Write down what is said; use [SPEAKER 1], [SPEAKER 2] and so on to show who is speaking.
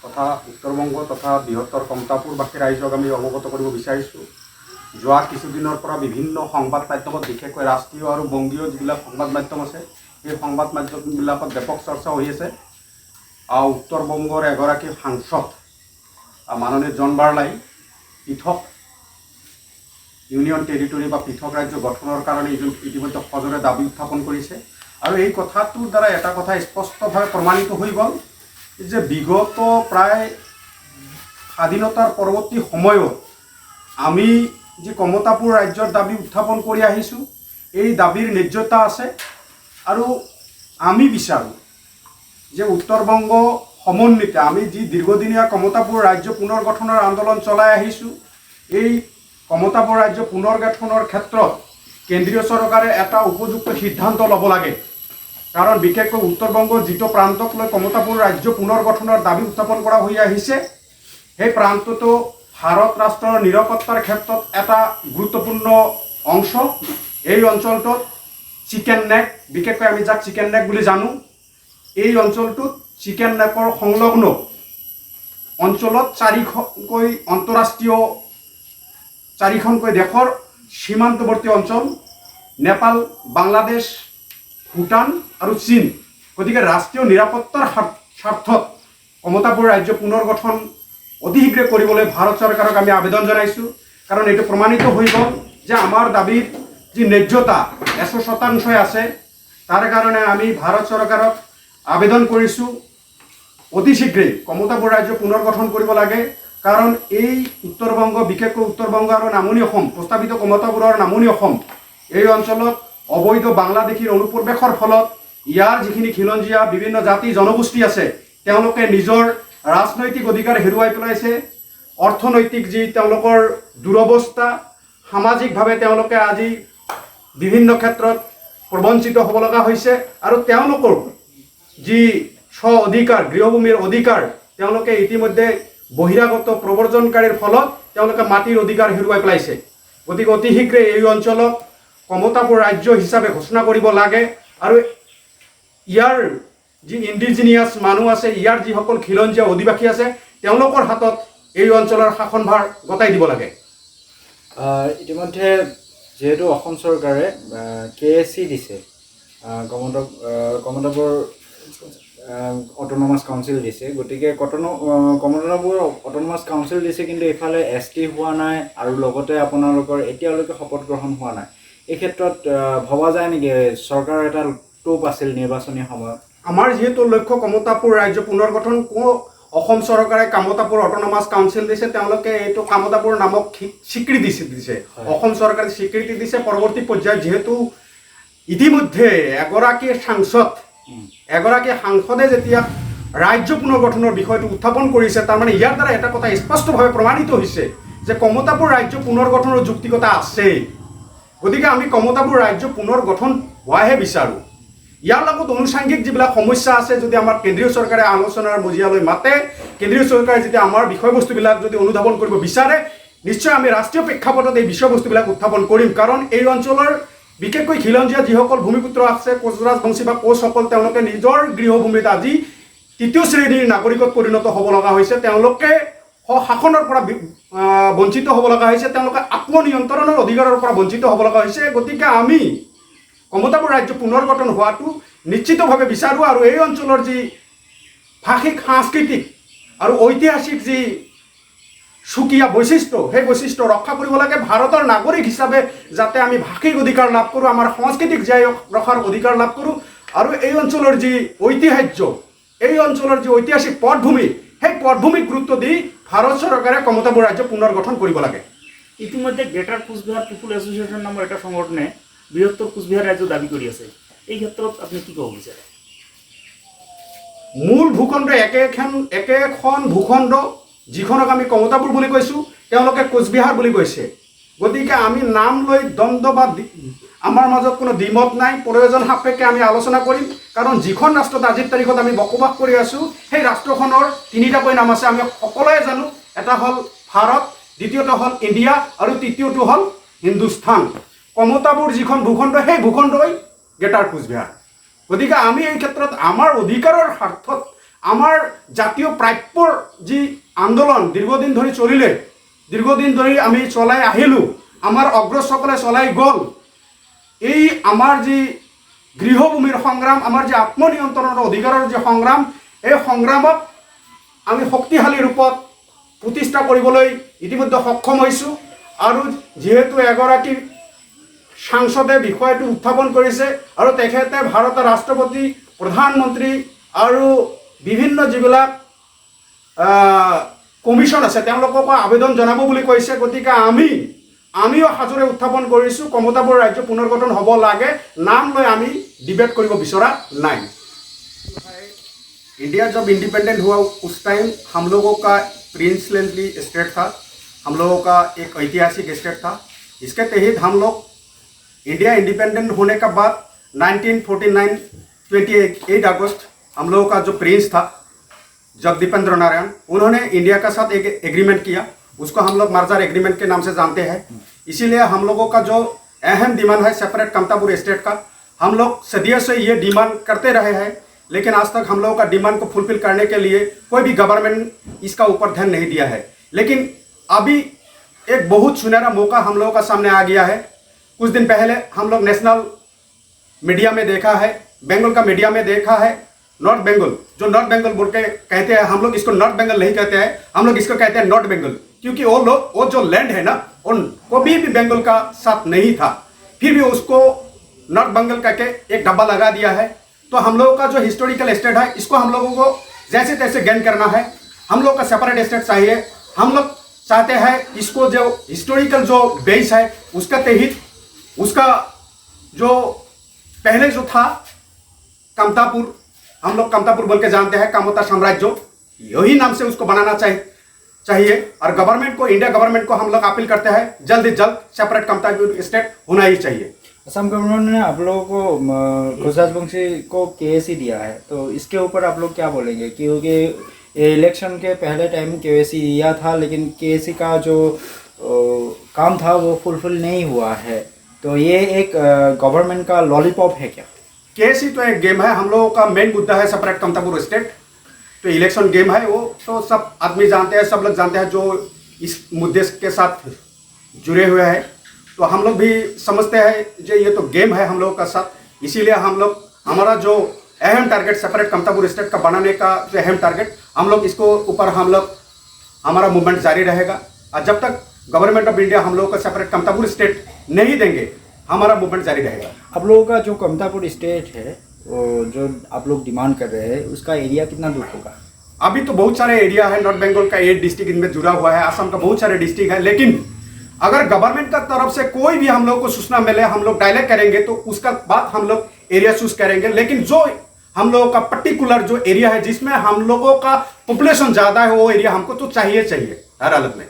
[SPEAKER 1] তথা উত্তৰবংগ তথা বৃহত্তৰ কমতাপুৰবাসী ৰাইজক আমি অৱগত কৰিব বিচাৰিছোঁ। যোৱা কিছুদিনৰ পৰা বিভিন্ন সংবাদ মাধ্যমত বিশেষকৈ ৰাষ্ট্ৰীয় আৰু বংগীয় যিবিলাক সংবাদ মাধ্যম আছে সেই সংবাদ মাধ্যমবিলাকত ব্যাপক চৰ্চা হৈ আছে। উত্তৰবংগৰ এগৰাকী সাংসদ মাননীয় জন বাৰ্লাই পৃথক ইউনিয়ন টেৰিটৰী বা পৃথক ৰাজ্য গঠনৰ কাৰণে ইতিমধ্যে সজোৰে দাবী উত্থাপন কৰিছে। আৰু এই কথাটোৰ দ্বাৰা এটা কথা স্পষ্টভাৱে প্ৰমাণিত হৈ গ'ল যে বিগত প্ৰায় স্বাধীনতাৰ পৰৱৰ্তী সময়ত আমি যি কমতাপুৰ ৰাজ্যৰ দাবী উত্থাপন কৰি আহিছোঁ, এই দাবীৰ ন্যায্যতা আছে। আৰু আমি বিচাৰোঁ যে উত্তৰবংগ সমন্বিত আমি যি দীৰ্ঘদিনীয়া কমতাপুৰ ৰাজ্য পুনৰ গঠনৰ আন্দোলন চলাই আহিছোঁ, এই কমতাপুৰ ৰাজ্য পুনৰ গঠনৰ ক্ষেত্ৰত কেন্দ্ৰীয় চৰকাৰে এটা উপযুক্ত সিদ্ধান্ত ল'ব লাগে। কাৰণ বিশেষকৈ উত্তৰবংগৰ যিটো প্ৰান্তক লৈ কমতাপুৰ ৰাজ্য পুনৰ গঠনৰ দাবী উত্থাপন কৰা হৈ আহিছে, সেই প্ৰান্তটো ভাৰত ৰাষ্ট্ৰৰ নিৰাপত্তাৰ ক্ষেত্ৰত এটা গুৰুত্বপূৰ্ণ অংশ। এই অঞ্চলটোত চিকেন নেক, বিশেষকৈ আমি যাক চিকেন নেক বুলি জানো, এই অঞ্চলটোত চিকেন নেকৰ সংলগ্ন অঞ্চলত চাৰিখনকৈ দেশৰ সীমান্তৱৰ্তী অঞ্চল নেপাল, বাংলাদেশ, ভূটান আৰু চীন। গতিকে ৰাষ্ট্ৰীয় নিৰাপত্তাৰ স্বাৰ্থত কমতাপুৰ ৰাজ্য পুনৰ গঠন অতি শীঘ্ৰে কৰিবলৈ ভাৰত চৰকাৰক আমি আবেদন জনাইছোঁ। কাৰণ এইটো প্ৰমাণিত হৈ গ'ল যে আমাৰ দাবীৰ যি ন্যায্যতা 100% আছে। তাৰ কাৰণে আমি ভাৰত চৰকাৰক আবেদন কৰিছোঁ অতি শীঘ্ৰেই কমতাপুৰ ৰাজ্য পুনৰ গঠন কৰিব লাগে। কাৰণ এই উত্তৰবংগ, বিশেষকৈ উত্তৰবংগ আৰু নামনি অসম, প্ৰস্তাৱিত কমতাপুৰৰ নামনি অসম, এই অঞ্চলত অবৈধ বাংলাদেশীৰ অনুপ্ৰৱেশৰ ফলত ইয়াৰ যিখিনি খিলঞ্জীয়া বিভিন্ন জাতি জনগোষ্ঠী আছে তেওঁলোকে নিজৰ ৰাজনৈতিক অধিকাৰ হেৰুৱাই পেলাইছে। অৰ্থনৈতিক যি তেওঁলোকৰ দুৰৱস্থা, সামাজিকভাৱে তেওঁলোকে আজি বিভিন্ন ক্ষেত্ৰত প্ৰবঞ্চিত হ'ব লগা হৈছে। আৰু তেওঁলোকৰ যি স্ব অধিকাৰ, গৃহভূমিৰ অধিকাৰ, তেওঁলোকে ইতিমধ্যে বহিৰাগত প্ৰব্ৰজনকাৰীৰ ফলত তেওঁলোকে মাটিৰ অধিকাৰ হেৰুৱাই পেলাইছে। গতিকে অতি শীঘ্ৰে এই অঞ্চলক কমতাপুৰ ৰাজ্য হিচাপে ঘোষণা কৰিব লাগে। আৰু ইয়াৰ যি ইণ্ডিজিনিয়াছ মানুহ আছে, ইয়াৰ যিসকল খিলঞ্জীয়া অধিবাসী আছে, তেওঁলোকৰ হাতত এই অঞ্চলৰ শাসনভাৰ গতাই দিব লাগে।
[SPEAKER 2] ইতিমধ্যে যিহেতু অসম চৰকাৰে KSC দিছে, কমতাপুৰ অট'নমাছ কাউন্সিল দিছে, গতিকে কমতাপুৰ অট'নমাছ কাউন্সিল দিছে, কিন্তু এইফালে ST হোৱা নাই আৰু লগতে আপোনালোকৰ এতিয়ালৈকে শপত গ্ৰহণ হোৱা নাই। এই ক্ষেত্ৰত ভবা যায় নেকি চৰকাৰৰ এটা টোপ আছিল নিৰ্বাচনী সময়ত?
[SPEAKER 1] আমাৰ যিহেতু লক্ষ্য কমতাপুৰ ৰাজ্য পুনৰ গঠন, অসম চৰকাৰে কমতাপুৰ অট'নমাছ কাউন্সিল দিছে, তেওঁলোকে এইটো কমতাপুৰ নামক স্বীকৃতি দিছে। অসম চৰকাৰে স্বীকৃতি দিছে। পৰৱৰ্তী পৰ্যায়ত যিহেতু ইতিমধ্যে এগৰাকী সাংসদে যেতিয়া ৰাজ্য পুনৰ গঠনৰ বিষয়টো উত্থাপন কৰিছে, তাৰমানে ইয়াৰ দ্বাৰা এটা কথা স্পষ্টভাৱে প্ৰমাণিত হৈছে যে কমতাপুৰ ৰাজ্য পুনৰ গঠনৰ যুক্তিকতা আছে। গতিকে আমি কমতাপুৰ ৰাজ্য পুনৰ গঠন হোৱাহে বিচাৰোঁ। ইয়াৰ লগত অনুষাংগিক যিবিলাক সমস্যা আছে, যদি আমাৰ কেন্দ্ৰীয় চৰকাৰে আলোচনাৰ মজিয়ালৈ মাতে, কেন্দ্ৰীয় চৰকাৰে যেতিয়া আমাৰ বিষয়বস্তুবিলাক যদি অনুধাৱন কৰিব বিচাৰে, নিশ্চয় আমি ৰাষ্ট্ৰীয় প্ৰেক্ষাপটত এই বিষয়বস্তুবিলাক উত্থাপন কৰিম। কাৰণ এই অঞ্চলৰ বিশেষকৈ খিলঞ্জীয়া যিসকল ভূমিপুত্ৰ আছে, কোচ ৰাজবংশী বা কোচসকল, তেওঁলোকে নিজৰ গৃহভূমিত আজি তৃতীয় শ্ৰেণীৰ নাগৰিকত পৰিণত হ'ব লগা হৈছে। তেওঁলোকে শাসনৰ পৰা বঞ্চিত হ'ব লগা হৈছে, তেওঁলোকে আত্মনিয়ন্ত্ৰণৰ অধিকাৰৰ পৰা বঞ্চিত হ'ব লগা হৈছে। গতিকে আমি কমতাপুৰ ৰাজ্য পুনৰ গঠন হোৱাটো নিশ্চিতভাৱে বিচাৰোঁ। আৰু এই অঞ্চলৰ যি ভাষিক, সাংস্কৃতিক আৰু ঐতিহাসিক যি সুকীয়া বৈশিষ্ট্য, সেই বৈশিষ্ট্য ৰক্ষা কৰিব লাগে। ভাৰতৰ নাগৰিক হিচাপে যাতে আমি ভাষিক অধিকাৰ লাভ কৰোঁ, আমাৰ সংস্কৃতিক জীয়াই ৰখাৰ অধিকাৰ লাভ কৰোঁ। আৰু এই অঞ্চলৰ যি ঐতিহ্য, এই অঞ্চলৰ যি ঐতিহাসিক পটভূমি, সেই পটভূমিক গুৰুত্ব দি ভাৰত চৰকাৰে কমতাপুৰ ৰাজ্য পুনৰ গঠন কৰিব লাগে।
[SPEAKER 3] ইতিমধ্যে গ্ৰেটাৰ কোচবিহাৰ পিপুল এছ'চিয়েশ্যন নামৰ এটা সংগঠনে বৃহত্তৰ কোচবিহাৰ ৰাজ্য দাবী কৰি আছে। এই ক্ষেত্ৰত আপুনি কি ক'ব বিচাৰে?
[SPEAKER 1] মূল ভূখণ্ড একেখন ভূখণ্ড, যিখনক আমি কমতাপুৰ বুলি কৈছোঁ, তেওঁলোকে কোচবিহাৰ বুলি কৈছে। গতিকে আমি নাম লৈ দ্বন্দ্ব বা আমাৰ মাজত কোনো দ্বিমত নাই। প্ৰয়োজন সাপেক্ষে আমি আলোচনা কৰিম। কাৰণ যিখন ৰাষ্ট্ৰত আজিৰ তাৰিখত আমি বসবাস কৰি আছোঁ, সেই ৰাষ্ট্ৰখনৰ তিনিটাকৈ নাম আছে, আমি সকলোৱে জানো। এটা হ'ল ভাৰত, দ্বিতীয়টো হ'ল ইণ্ডিয়া আৰু তৃতীয়টো হ'ল হিন্দুস্তান। কমতাপুৰ যিখন ভূখণ্ড, সেই ভূখণ্ডই গ্ৰেটাৰ কোচবিহাৰ। গতিকে আমি এই ক্ষেত্ৰত আমাৰ অধিকাৰৰ স্বাৰ্থত আমাৰ জাতীয় প্ৰাপ্যৰ যি আন্দোলন দীৰ্ঘদিন ধৰি চলিলে, দীৰ্ঘদিন ধৰি আমি চলাই আহিলোঁ, আমাৰ অগ্ৰজসকলে চলাই গ'ল, এই আমাৰ যি গৃহভূমিৰ সংগ্ৰাম, আমাৰ যি আত্মনিয়ন্ত্ৰণৰ অধিকাৰৰ যি সংগ্ৰাম, এই সংগ্ৰামক আমি শক্তিশালী ৰূপত প্ৰতিষ্ঠা কৰিবলৈ ইতিমধ্যে সক্ষম হৈছোঁ। আৰু যিহেতু এগৰাকী সাংসদে বিষয়টো উত্থাপন কৰিছে আৰু তেখেতে ভাৰতৰ ৰাষ্ট্ৰপতি, প্ৰধানমন্ত্ৰী আৰু বিভিন্ন যিবিলাক কমিশ্যন আছে তেওঁলোককো আবেদন জনাব বুলি কৈছে। গতিকে আমিও সাজোৰে উত্থাপন কৰিছোঁ, কমতাপুৰ ৰাজ্য পুনৰ্গঠন হ'ব লাগে, নাম লৈ আমি ডিবেট কৰিব বিচৰা নাই। इंडिया जब इंडिपेंडेंट हुआ उस टाइम हम लोगों का प्रिंसलैंडली स्टेट था, हम लोगों का एक ऐतिहासिक स्टेट था। इसके तहत हम लोग इंडिया इंडिपेंडेंट होने के बाद 1949 28 अगस्त हम लोगों का जो प्रिंस था जगदीपेंद्र नारायण, उन्होंने इंडिया का साथ एक एग्रीमेंट किया, उसको हम लोग मर्जर एग्रीमेंट के नाम से जानते हैं। इसीलिए हम लोगों का जो अहम डिमांड है सेपरेट कमतापुर स्टेट का, हम लोग सदियों से ये डिमांड करते रहे हैं, लेकिन आज तक हम लोगों का डिमांड को फुलफिल करने के लिए कोई भी गवर्नमेंट इसका ऊपर ध्यान नहीं दिया है। लेकिन अभी एक बहुत सुनहरा मौका हम लोगों का सामने आ गया है। कुछ दिन पहले हम लोग नेशनल मीडिया में देखा है, बंगाल का मीडिया में देखा है, नॉर्थ बंगाल, जो नॉर्थ बंगाल बोल के कहते हैं, हम लोग इसको नॉर्थ बंगाल नहीं कहते हैं, हम लोग इसको कहते हैं नॉर्थ बंगाल, क्योंकि वो जो लैंड है ना, वो कभी भी बंगाल का साथ नहीं था, फिर भी उसको नॉर्थ बंगाल करके एक डब्बा लगा दिया है। तो हम लोगों का जो हिस्टोरिकल स्टेट है, इसको हम लोगों को जैसे तैसे गेन करना है। हम लोग का सेपरेट स्टेट चाहिए। हम लोग चाहते हैं इसको जो हिस्टोरिकल जो बेस है उसका तहत, उसका जो पहले जो था कमतापुर, हम लोग कमतापुर बोल के जानते हैं, कामता साम्राज्य, यही नाम से उसको बनाना चाहिए। और गवर्नमेंट को, इंडिया गवर्नमेंट को हम लोग अपील करते हैं जल्द से जल्द सेपरेट कमतापुर स्टेट होना ही चाहिए।
[SPEAKER 2] असम गवर्नमेंट ने आप लोगों को घोष राजवंशी को केएसी दिया है, तो इसके ऊपर आप लोग क्या बोलेंगे? क्योंकि इलेक्शन के पहले टाइम केएसी दिया था, लेकिन केएसी का जो काम था वो फुलफिल नहीं हुआ है, तो ये एक गवर्नमेंट का लॉलीपॉप है क्या?
[SPEAKER 1] केएसी तो एक गेम है, हम लोगों का मेन मुद्दा है सेपरेट कमतापुर स्टेट। तो इलेक्शन गेम है, वो तो सब आदमी जानते हैं, सब लोग जानते हैं जो इस मुद्दे के साथ जुड़े हुए हैं। तो हम लोग भी समझते हैं जो ये तो गेम है हम लोगों का साथ, इसीलिए हम लोग, हमारा जो अहम टारगेट सेपरेट कमतापुर स्टेट का बनाने का जो अहम टारगेट, हम लोग इसको ऊपर हम लोग हमारा मूवमेंट जारी रहेगा। और जब तक गवर्नमेंट ऑफ इंडिया हम लोगों को सेपरेट कमतापुर स्टेट नहीं देंगे, हमारा मूवमेंट जारी रहेगा।
[SPEAKER 2] आप लोगों का जो कमतापुर स्टेट है, वो जो आप लोग डिमांड कर रहे हैं, उसका एरिया कितना दूर होगा?
[SPEAKER 1] अभी तो बहुत सारे एरिया है, नॉर्थ बंगाल का 8 डिस्ट्रिक्ट इनमें जुड़ा हुआ है, असम का बहुत सारे डिस्ट्रिक्ट है। लेकिन अगर गवर्नमेंट का तरफ से कोई भी हम लोग को सूचना मिले, हम लोग डायलेक्ट करेंगे, तो उसका बाद हम लोग एरिया चूज करेंगे। लेकिन जो हम लोगों का पर्टिकुलर जो एरिया है जिसमें हम लोगों का पॉपुलेशन ज़्यादा है, वो एरिया हमको तो चाहिए हर हालत में।